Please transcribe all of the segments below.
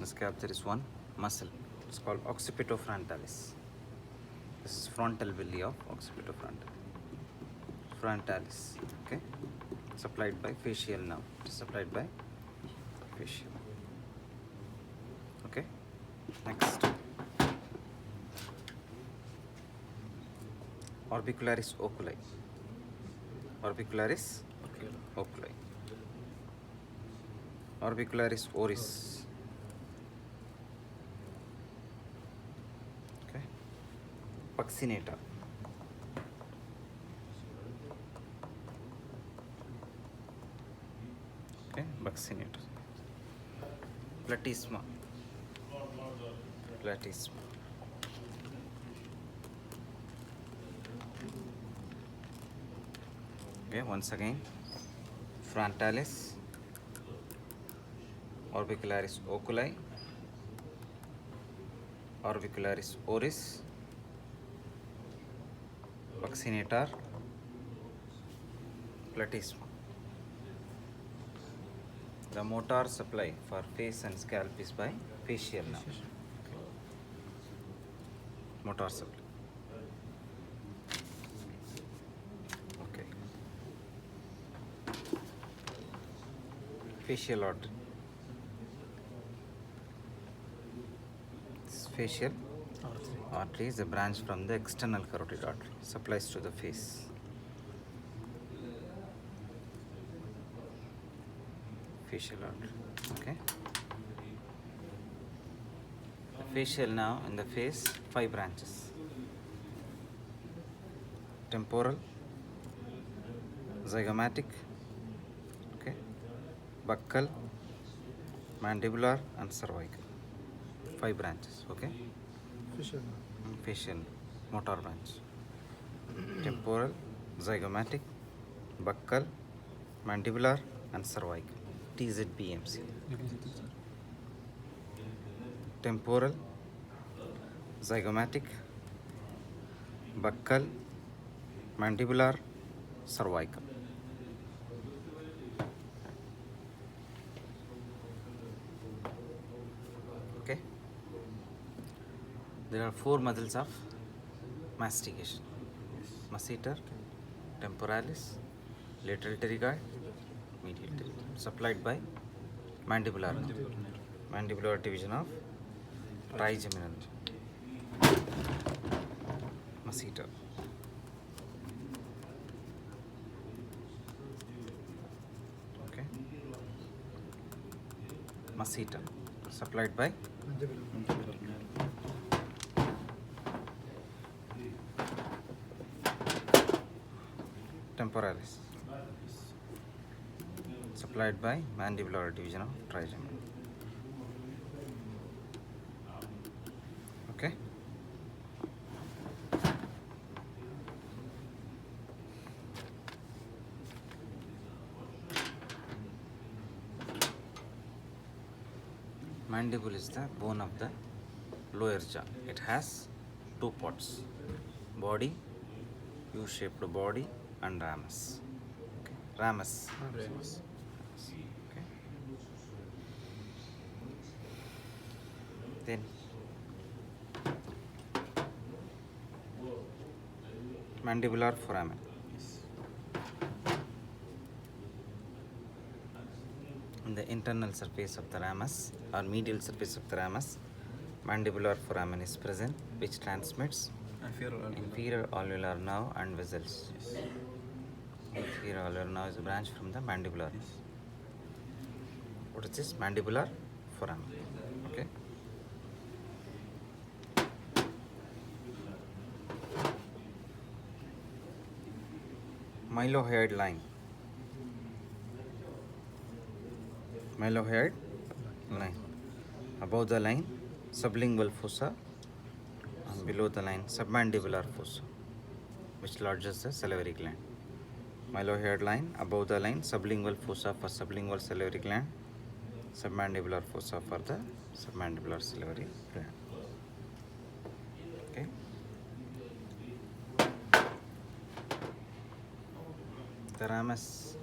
scalp there is one muscle. It's called occipitofrontalis. This is frontal belly of occipitofrontalis. Okay, supplied by facial nerve. It is supplied by facial. Okay, next. Orbicularis oculi. Orbicularis oculi. Orbicularis oris. Okay. Buccinator. Okay, buccinator. Platysma. Platysma. Okay, once again, frontalis, orbicularis oculi, orbicularis oris, buccinator, platysma. The motor supply for face and scalp is by facial nerve. Motor supply. Okay. Facial artery. This facial artery is a branch from the external carotid artery. Supplies to the face. Facial artery. Okay. The facial nerve in the face, 5 branches. Temporal, zygomatic, okay, buccal, mandibular and cervical. 5 branches. Okay. Facial motor branch. Temporal, zygomatic, buccal, mandibular and cervical. TZBMC. Temporal, zygomatic, buccal, mandibular, cervical. Okay. There are 4 muscles of mastication. Masseter, temporalis, lateral pterygoid, medial pterygoid. Supplied by mandibular nerve. Mandibular division of trigeminal. Masseter. Okay. Masseter. Supplied by temporalis. Supplied by mandibular division of trigeminal. Okay. Mandible is the bone of the lower jaw. It has 2 parts: body, U-shaped body, and ramus. Okay. Ramus. Okay. Then mandibular foramen. In the internal surface of the ramus or medial surface of the ramus, mandibular foramen is present, which transmits inferior alveolar nerve and vessels. Inferior alveolar nerve is a branch from the mandibular. What is this? Mandibular foramen. Okay. Mylohyoid line. Mylohyoid line. Above the line, sublingual fossa, and below the line, submandibular fossa, which lodges the salivary gland. Mylohyoid line, above the line, sublingual fossa for sublingual salivary gland, submandibular fossa for the submandibular salivary gland. Okay. The ramus,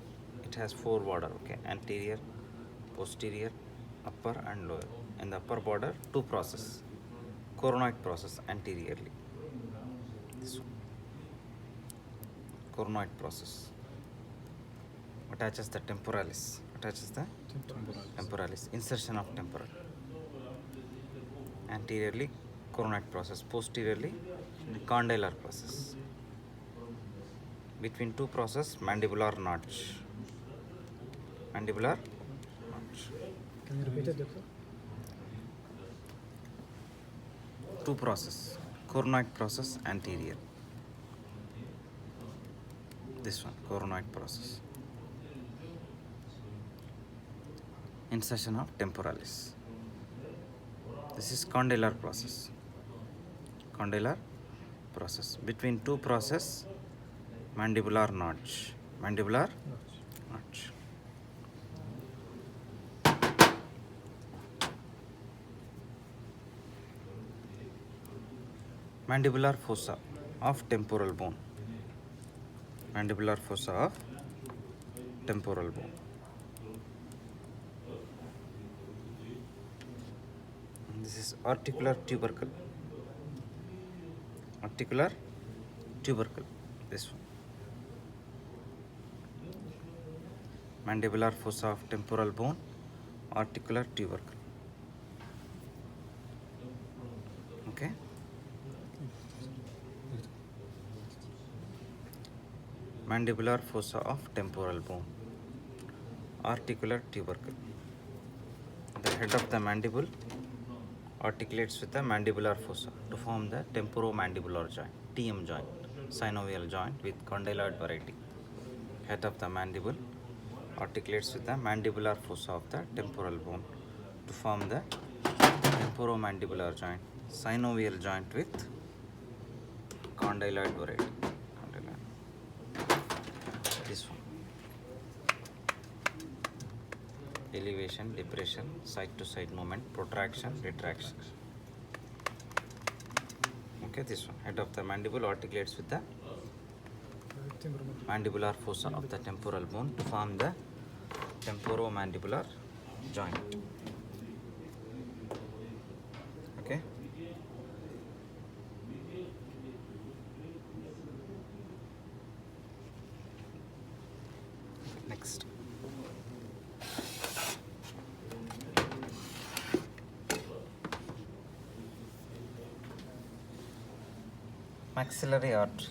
it has 4 border. Okay, anterior, posterior, upper and lower. in the upper border, two process. Coronoid process anteriorly. This one. Coronoid process attaches the temporalis. Attaches the temporalis. Insertion of temporal. Anteriorly, coronoid process. Posteriorly, condylar process. Between two process, mandibular notch. Mandibular notch. Can you repeat it, Doctor? Two process. Coronoid process anterior. This one, coronoid process. Insertion of temporalis. This is condylar process. Condylar process. Between two process, mandibular notch. Mandibular notch. Mandibular fossa of temporal bone. Mandibular fossa of temporal bone. And this is articular tubercle. Articular tubercle. This one. Mandibular fossa of temporal bone. Articular tubercle. Okay. Mandibular fossa of temporal bone, articular tubercle. The head of the mandible articulates with the mandibular fossa to form the temporomandibular joint, TM joint, synovial joint with condyloid variety. Head of the mandible articulates with the mandibular fossa of the temporal bone to form the temporomandibular joint, synovial joint with condyloid variety. This one. Elevation, depression, side to side movement, protraction, retraction. Okay, this one. Head of the mandible articulates with the mandibular fossa of the temporal bone to form the temporomandibular joint. Okay. Next. Maxillary artery.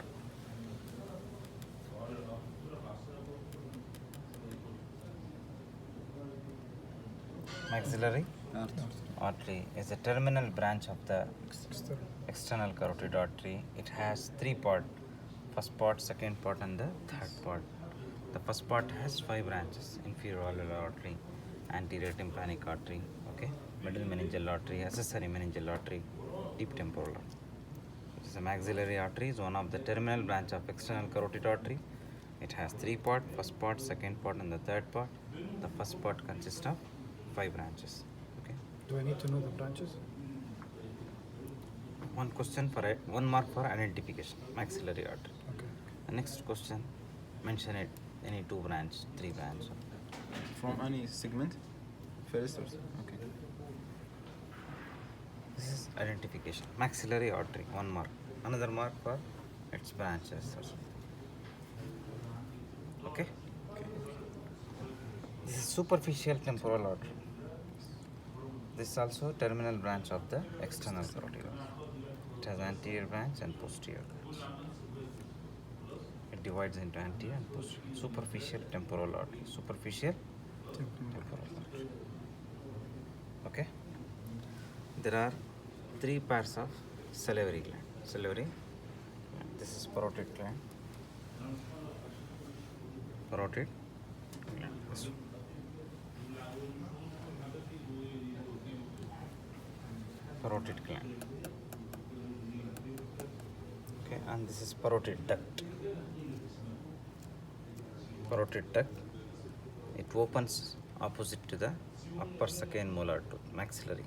Maxillary artery is a terminal branch of the external carotid artery. It has three parts: first part, second part, and the third part. The first part has 5 branches: inferior alveolar artery, anterior tympanic artery, okay, middle meningeal artery, accessory meningeal artery, deep temporal artery. This is a maxillary artery is one of the terminal branch of external carotid artery. It has 3 parts: first part, second part, and the third part. The first part consists of 5 branches. Okay. Do I need to know the branches? One question for 1 mark for identification. Maxillary artery. Okay. The next question, mention it. Any 2 branch, 3 branch. From any segment? First or okay. This is identification. Maxillary artery, 1 mark. Another mark for its branches. Okay? Okay. This is superficial temporal artery. This is also terminal branch of the external carotid artery. It has anterior branch and posterior branch. It divides into anterior and posterior. Superficial temporal artery. Superficial temporal artery. Okay? There are 3 pairs of salivary gland. Salivary gland. This is parotid gland. Parotid gland. This one. Parotid gland. Okay, and this is parotid duct. Parotid duct. It opens opposite to the upper second molar tooth, maxillary.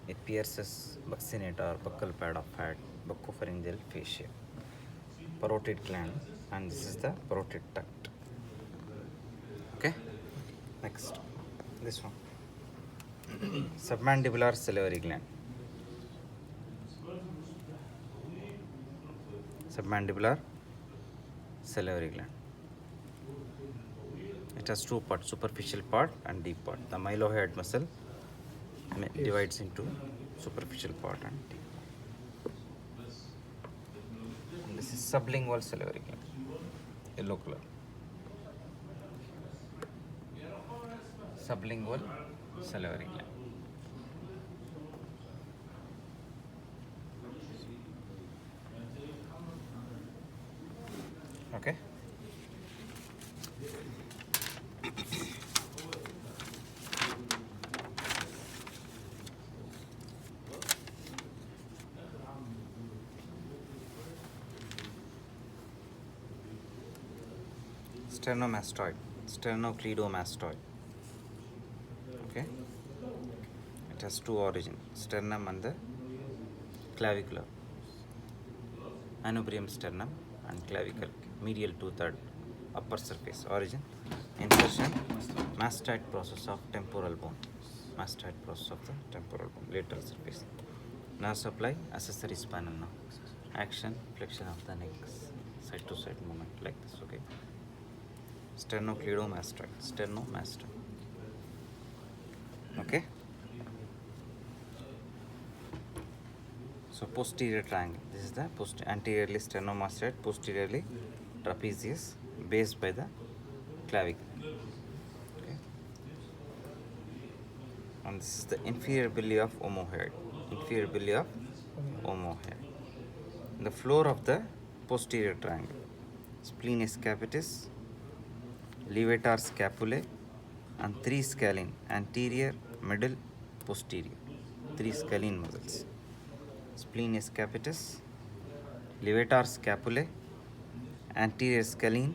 It pierces buccinate or buccal pad of fat, buccopharyngeal fascia. Parotid gland, and this is the parotid duct. Okay. Next, this one. submandibular salivary gland. Submandibular salivary gland. It has two parts, superficial part and deep part. The mylohyoid muscle divides into superficial part and deep. And this is sublingual salivary gland, yellow color. Sublingual salivary gland. Okay. Sternomastoid, sternocleidomastoid. Okay. It has two origins, sternum and the clavicular. Anobrium sternum and clavicle, medial 2/3 upper surface. Origin, insertion, mastoid process of temporal bone. Mastoid process of the temporal bone, lateral surface. Nerve supply, accessory spinal nerve. Action, flexion of the neck, side to side movement like this. Okay. Sternocleidomastoid, sternomastoid. Okay. So posterior triangle. This is the anteriorly sternomastoid, posteriorly trapezius, based by the clavicle. Okay. And this is the inferior belly of omohyoid. Inferior belly of omohyoid. The floor of the posterior triangle. Spleen is capitis, levator scapulae, and 3 scalene, anterior, middle, posterior. 3 scalene muscles. Spleen is capitis, levator scapulae, anterior scalene,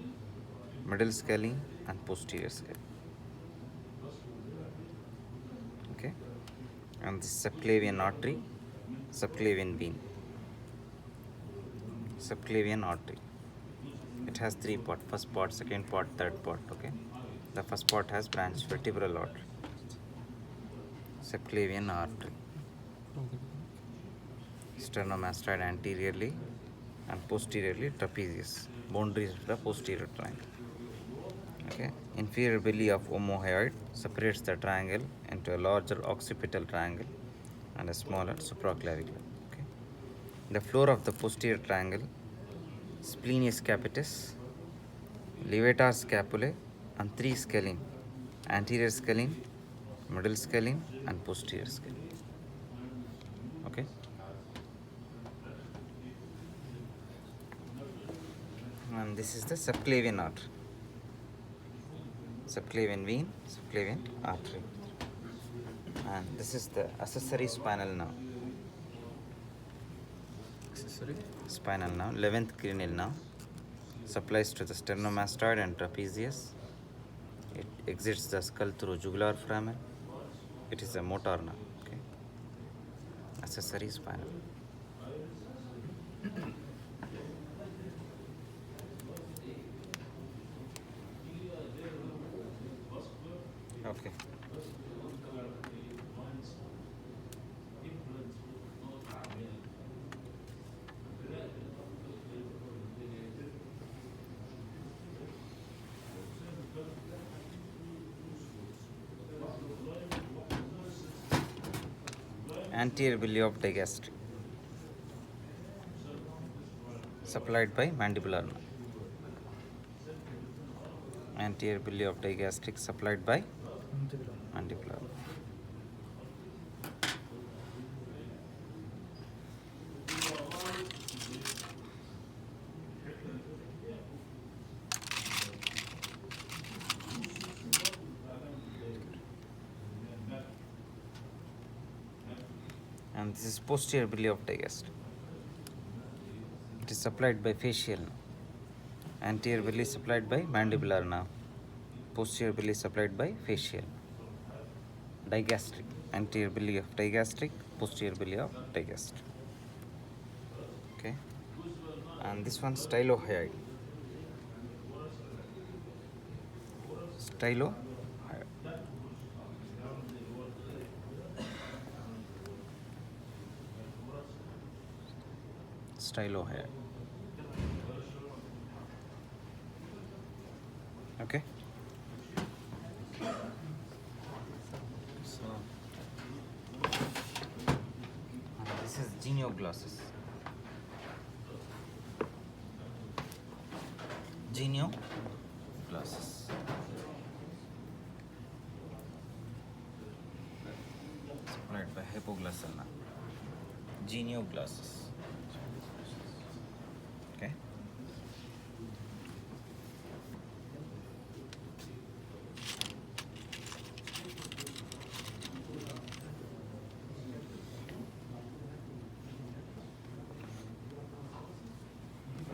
middle scalene, and posterior scalene. Okay. And this subclavian artery, subclavian vein. Subclavian artery. It has 3 parts, first part, second part, third part. Okay. The first part has branch vertebral artery. Subclavian artery. Sternomastoid anteriorly and posteriorly trapezius. Boundaries of the posterior triangle. Okay. Inferior belly of omohyoid separates the triangle into a larger occipital triangle and a smaller supraclavicular. Okay. The floor of the posterior triangle, spleen is capitis, levator scapulae, and 3 scalene, anterior scalene, middle scalene, and posterior scalene. Okay. And this is the subclavian artery. Subclavian vein, subclavian artery. And this is the accessory spinal nerve. Accessory? Spinal nerve, 11th cranial nerve. Supplies to the sternomastoid and trapezius. It exits the skull through jugular foramen. It is a motor nerve. Okay. Accessory spinal. Okay. Anterior belly of digastric, supplied by mandibular nerve. Anterior belly of digastric supplied by mandibular. And this is posterior belly of digastric. It is supplied by facial nerve. Anterior belly supplied by mandibular nerve. Posterior belly supplied by facial. Digastric. Anterior belly of digastric, posterior belly of digastric. Okay. And this one stylohyoid. Stylohyoid. stylohyoid. Okay. So this is genioglossus. Genioglossus. Supplied by hypoglossal nerve. Genioglossus. Okay.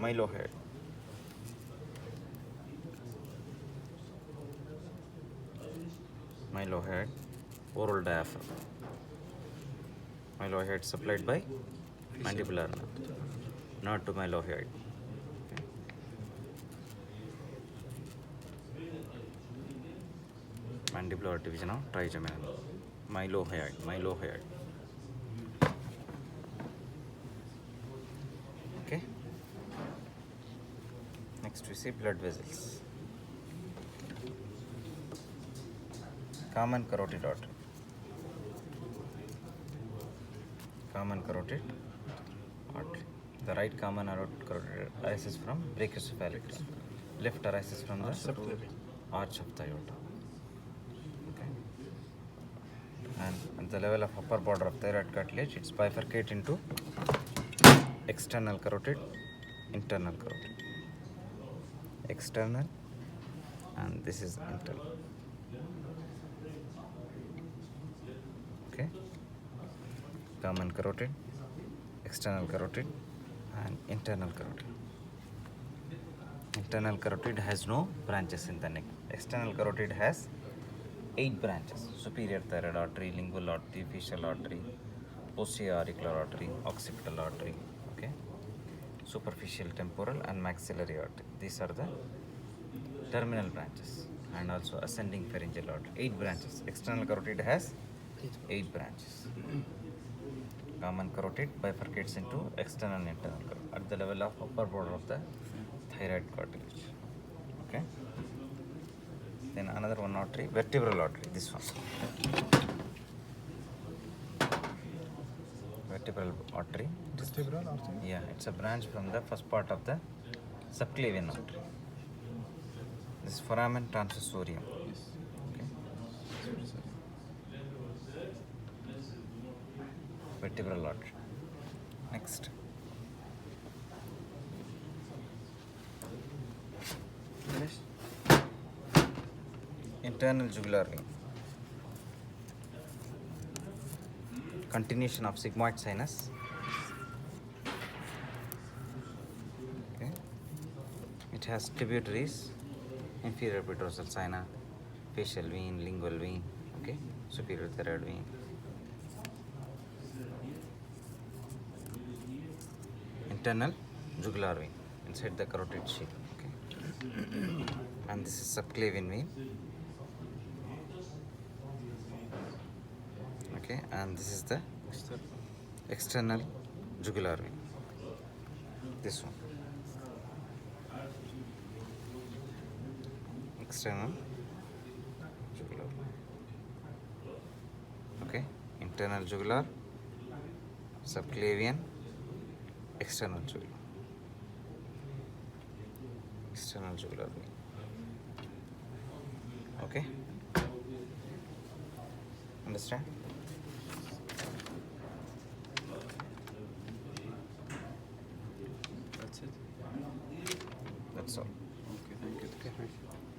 Mylohyoid. Mylohyoid, oral diaphragm. Mylohyoid supplied by mandibular nerve, not to mylohyoid. Okay. Mandibular division of trigeminal. Mylohyoid. Okay. Next we see blood vessels. Common carotid artery. Common carotid artery. The right common carotid arises from brachiocephalic. Left arises from the arch of the aorta. Okay. And at the level of upper border of thyroid cartilage, it's bifurcated into external carotid, internal carotid. External, and this is internal. Okay. Common carotid, external carotid, and internal carotid. Internal carotid has no branches in the neck. External carotid has 8 branches: superior thyroid artery, lingual artery, facial artery, posterior auricular artery, occipital artery. Okay. Superficial temporal and maxillary artery. These are the terminal branches, and also ascending pharyngeal artery. 8 branches. External carotid has 8 branches. Common carotid bifurcates into external and internal carotid at the level of upper border of the thyroid cartilage. Okay. Then another one artery, vertebral artery. This one. Vertebral artery. Vertebral artery? Yeah, it's a branch from the first part of the subclavian artery. This is foramen transversorium. Yes. Okay. Vertebral artery. Next. Finish. Internal jugular vein. Continuation of sigmoid sinus. Okay. It has tributaries: inferior petrosal signa, facial vein, lingual vein. Okay. Superior thyroid vein. Internal jugular vein inside the carotid sheath. Okay. And this is subclavian vein. Okay, and this is the external jugular vein. This one. External jugular. Okay, internal jugular, subclavian, external jugular. External jugular vein. Okay. Understand? That's it. That's all. Okay, thank you. Okay, thank you.